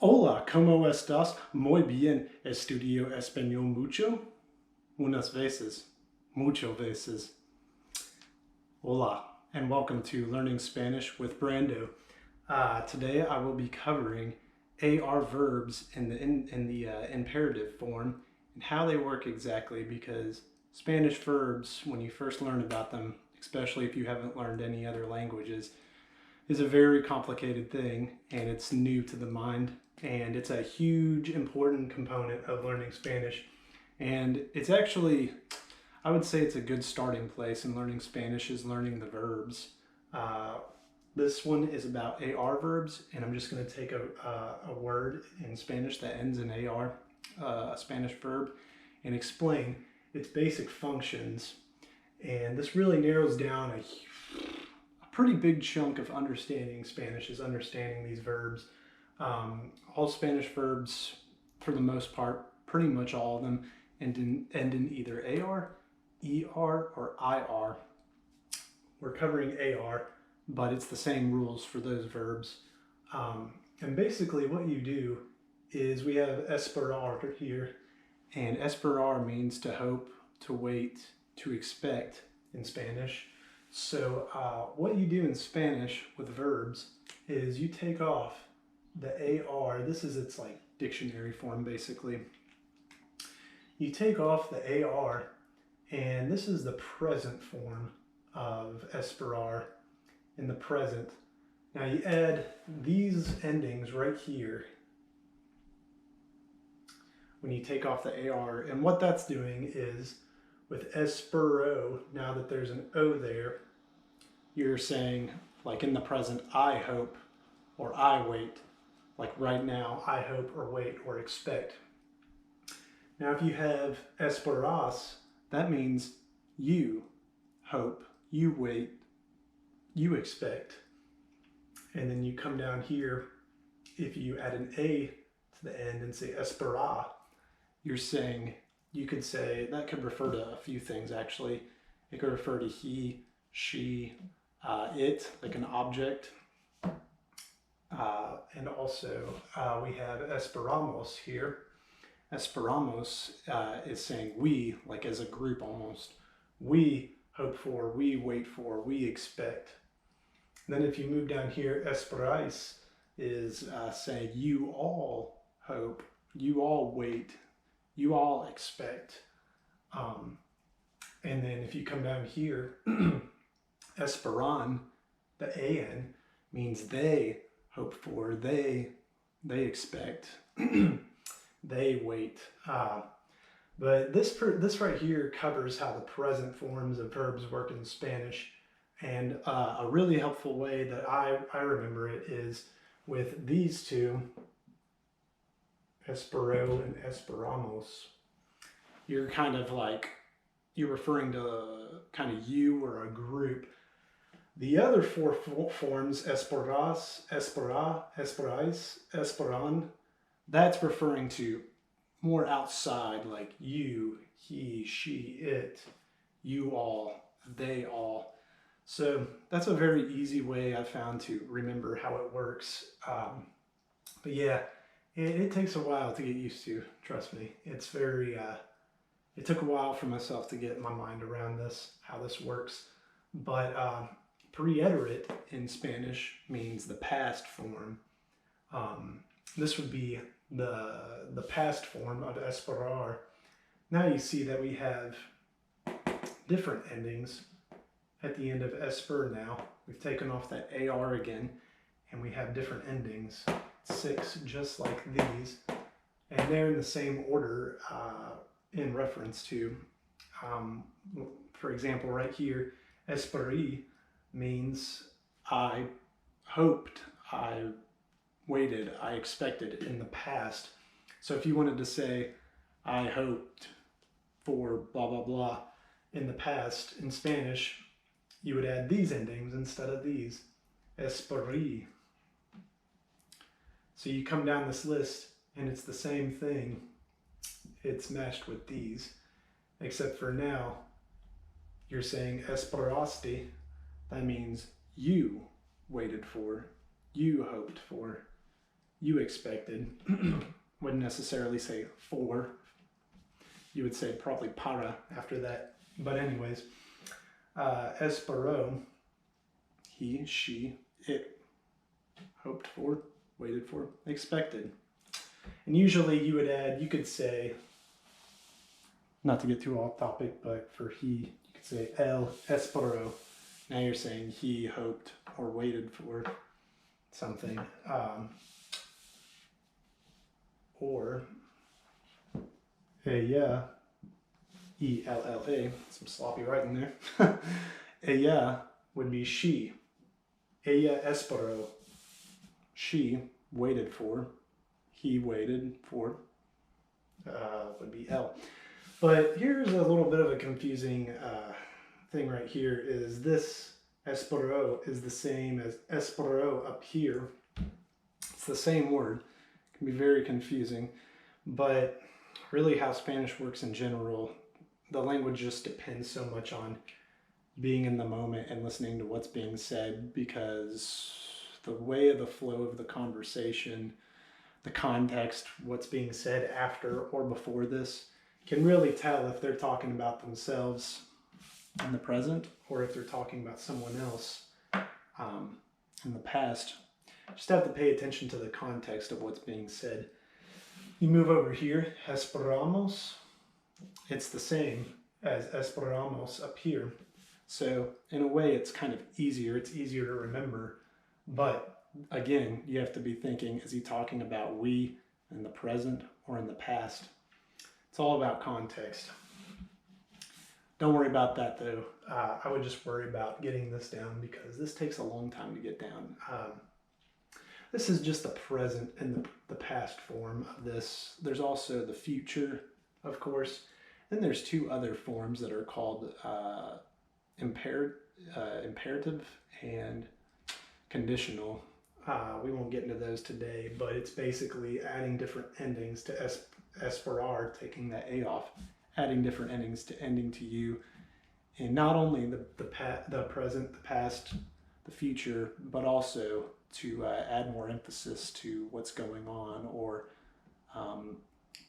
Hola, ¿cómo estás? Muy bien. Estudio español mucho. Unas veces. Mucho veces. Hola, and welcome to Learning Spanish with Brando. Today I will be covering AR verbs in the imperative form and how they work exactly, because Spanish verbs, when you first learn about them, especially if you haven't learned any other languages, is a very complicated thing, and it's new to the mind, and it's a huge important component of learning Spanish. And it's actually, I would say it's a good starting place in learning Spanish is learning the verbs. Uh, this one is about AR verbs, and I'm just going to take a word in Spanish that ends in AR, a Spanish verb, and explain its basic functions. And this really narrows down a pretty big chunk of understanding Spanish is understanding these verbs. All Spanish verbs, for the most part, pretty much all of them, end in either AR, ER, or IR. We're covering AR, but it's the same rules for those verbs. And basically what you do is we have esperar here, and esperar means to hope, to wait, to expect in Spanish. So what you do in Spanish with verbs is you take off the AR. This is its like dictionary form basically. You take off the AR, and this is the present form of esperar in the present. Now you add these endings right here when you take off the AR, and what that's doing is with espero, now that there's an O there, you're saying, like in the present, I hope or I wait. Like right now, I hope or wait or expect. Now, if you have esperas, that means you hope, you wait, you expect. And then you come down here, if you add an A to the end and say espera, you're saying, you could say, that could refer to a few things actually. It could refer to he, she, it, like an object. And also we have esperamos here. Esperamos is saying we, like as a group almost. We hope for, we wait for, we expect. And then if you move down here, esperais is saying you all hope, you all wait, you all expect. And then if you come down here, esperan, the an, means they hope for, they expect, they wait. But this right here covers how the present forms of verbs work in Spanish. And a really helpful way that I remember it is with these two, espero and esperamos. You're kind of like, you're referring to kind of you or a group. The other four forms, esperas, espera, esperais, esperan, that's referring to more outside, like you, he, she, it, you all, they all. So that's a very easy way I found to remember how it works. But yeah, it takes a while to get used to, trust me. It's very, it took a while for myself to get my mind around this, how this works. But preterite in Spanish means the past form. This would be the past form of esperar. Now you see that we have different endings at the end of esper now. We've taken off that AR again, and we have different endings, 6 just like these, and they're in the same order in reference to, for example, right here, esperi means I hoped, I waited, I expected in the past. So if you wanted to say, I hoped for blah, blah, blah in the past in Spanish, you would add these endings instead of these, esperi. So you come down this list and it's the same thing. It's matched with these, except for now, you're saying esperaste. That means you waited for, you hoped for, you expected. Wouldn't necessarily say for. You would say probably para after that. But anyways, esperó, he, she, it, hoped for, waited for, expected. And usually you would add, you could say, not to get too off topic, but for he, you could say él esperó. Now you're saying he hoped or waited for something. Or ella, E-L-L-A, some sloppy writing there. Ella would be she. Ella esperó. She waited for. He waited for. Would be él. But here's a little bit of a confusing thing right here is this esperó is the same as esperó up here. It's the same word. It can be very confusing. But really how Spanish works in general, the language just depends so much on being in the moment and listening to what's being said, because the way of the flow of the conversation, the context, what's being said after or before this, can really tell if they're talking about themselves in the present or if they're talking about someone else in the past. Just have to pay attention to the context of what's being said. You move over here, esperamos. It's the same as esperamos up here. So in a way, it's kind of easier. It's easier to remember. But again, you have to be thinking, is he talking about we in the present or in the past? It's all about context. Don't worry about that though. I would just worry about getting this down because this takes a long time to get down. This is just the present and the past form of this. There's also the future, of course. Then there's two other forms that are called imperative and conditional. We won't get into those today, but it's basically adding different endings to esperar, taking that A off, adding different endings to ending to you, and not only the present, the past, the future, but also to add more emphasis to what's going on or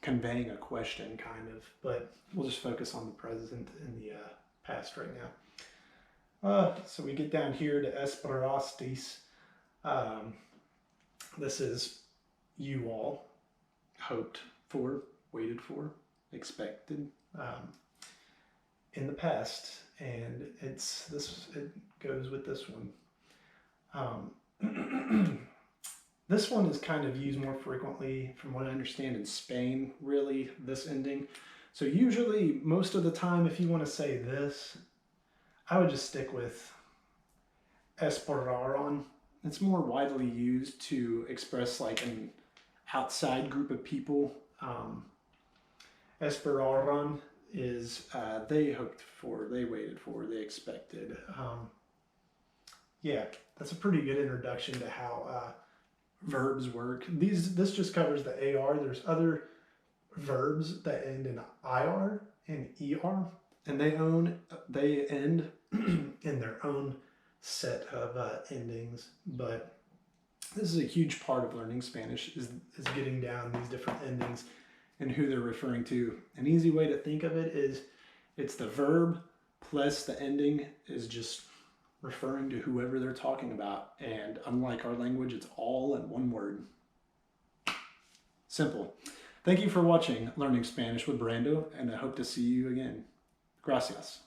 conveying a question, kind of. But we'll just focus on the present and the past right now. So we get down here to esperastis. This is you all hoped for, waited for, expected in the past, and it goes with this one. This one is kind of used more frequently, from what I understand, in Spain, really, this ending. So usually, most of the time, if you want to say this, I would just stick with esperaron. It's more widely used to express like an outside group of people. Esperaron is they hoped for, they waited for, they expected. Yeah, that's a pretty good introduction to how verbs work. This just covers the AR. There's other verbs that end in IR and ER, and they end in their own set of endings. But this is a huge part of learning Spanish, is getting down these different endings and who they're referring to. An easy way to think of it is it's the verb plus the ending is just referring to whoever they're talking about. And unlike our language, it's all in one word. Simple. Thank you for watching Learning Spanish with Brando, and I hope to see you again. Gracias.